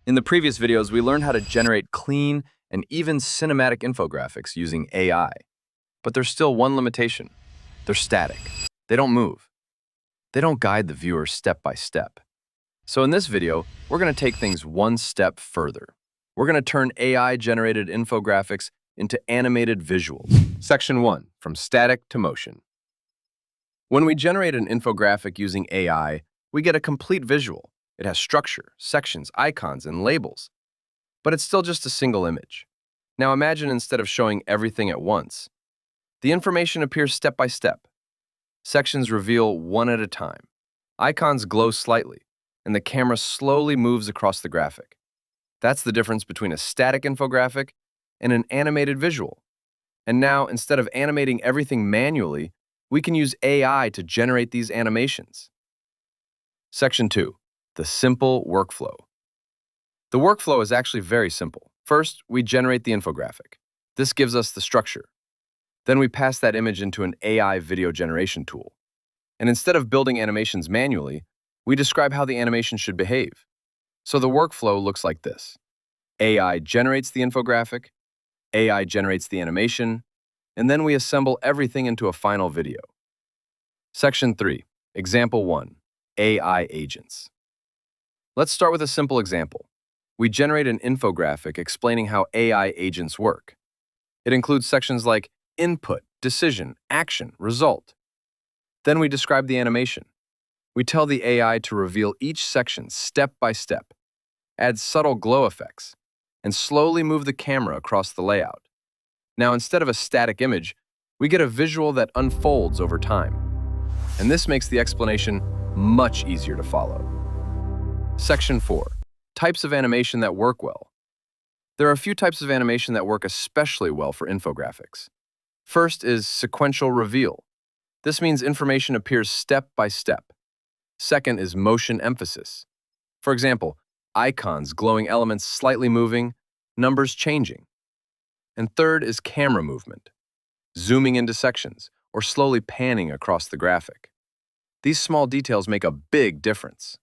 In the previous videos, we learned how to generate clean and even cinematic infographics using AI. But there's still one limitation. They're static. They don't move. They don't guide the viewer step by step. So in this video, we're going to take things one step further. We're going to turn AI-generated infographics into animated visuals. Section 1, from static to motion. When we generate an infographic using AI, we get a complete visual. It has structure, sections, icons, and labels. But it's still just a single image. Now imagine instead of showing everything at once, the information appears step by step. Sections reveal one at a time. Icons glow slightly, and the camera slowly moves across the graphic. That's the difference between a static infographic and an animated visual. And now, instead of animating everything manually, we can use AI to generate these animations. Section 2, the simple workflow. The workflow is actually very simple. First, we generate the infographic. This gives us the structure. Then we pass that image into an AI video generation tool. And instead of building animations manually, we describe how the animation should behave. So the workflow looks like this. AI generates the infographic, AI generates the animation, and then we assemble everything into a final video. Section 3, Example 1, AI agents. Let's start with a simple example. We generate an infographic explaining how AI agents work. It includes sections like input, decision, action, result. Then we describe the animation. We tell the AI to reveal each section step by step, add subtle glow effects, and slowly move the camera across the layout. Now, instead of a static image, we get a visual that unfolds over time. And this makes the explanation much easier to follow. Section 4, types of animation that work well. There are a few types of animation that work especially well for infographics. First is sequential reveal. This means information appears step by step. Second is motion emphasis. For example, icons, glowing elements slightly moving, numbers changing. And third is camera movement, zooming into sections or slowly panning across the graphic. These small details make a big difference.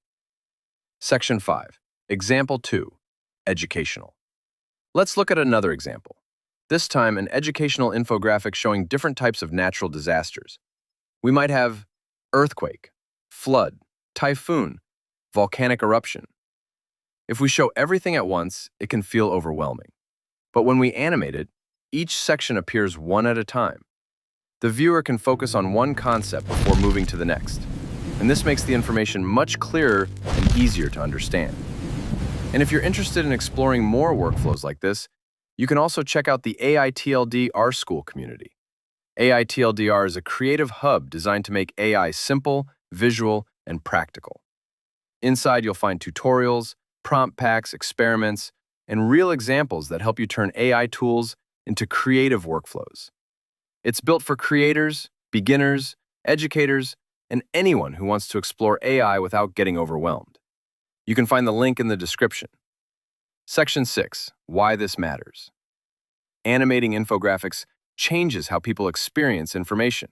Section 5, Example 2, Educational. Let's look at another example. This time, an educational infographic showing different types of natural disasters. We might have earthquake, flood, typhoon, volcanic eruption. If we show everything at once, it can feel overwhelming. But when we animate it, each section appears one at a time. The viewer can focus on one concept before moving to the next. And this makes the information much clearer and easier to understand. And if you're interested in exploring more workflows like this, you can also check out the AiTLDR school community. AiTLDR is a creative hub designed to make AI simple, visual, and practical. Inside, you'll find tutorials, prompt packs, experiments, and real examples that help you turn AI tools into creative workflows. It's built for creators, beginners, educators, and anyone who wants to explore AI without getting overwhelmed. You can find the link in the description. Section 6, Why This Matters. Animating infographics changes how people experience information.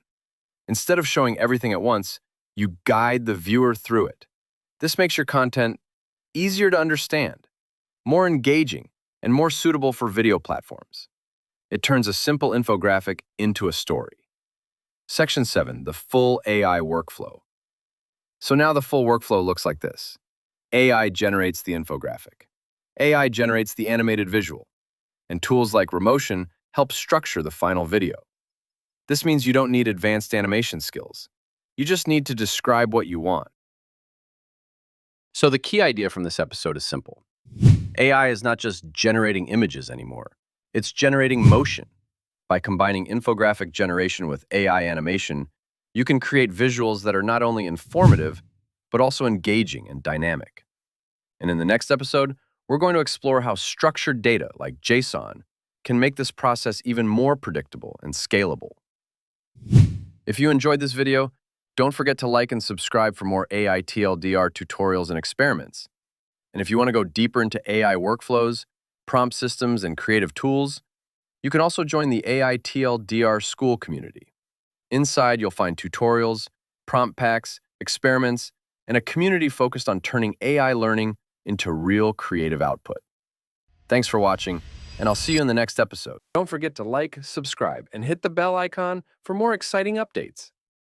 Instead of showing everything at once, you guide the viewer through it. This makes your content easier to understand, more engaging, and more suitable for video platforms. It turns a simple infographic into a story. Section 7, the full AI workflow. So now the full workflow looks like this. AI generates the infographic. AI generates the animated visual. And tools like Remotion help structure the final video. This means you don't need advanced animation skills. You just need to describe what you want. So the key idea from this episode is simple. AI is not just generating images anymore. It's generating motion. By combining infographic generation with AI animation, you can create visuals that are not only informative, but also engaging and dynamic. And in the next episode, we're going to explore how structured data like JSON can make this process even more predictable and scalable. If you enjoyed this video, don't forget to like and subscribe for more AiTLDR tutorials and experiments. And if you want to go deeper into AI workflows, prompt systems, and creative tools, you can also join the AiTLDR school community. Inside, you'll find tutorials, prompt packs, experiments, and a community focused on turning AI learning into real creative output. Thanks for watching, and I'll see you in the next episode. Don't forget to like, subscribe, and hit the bell icon for more exciting updates.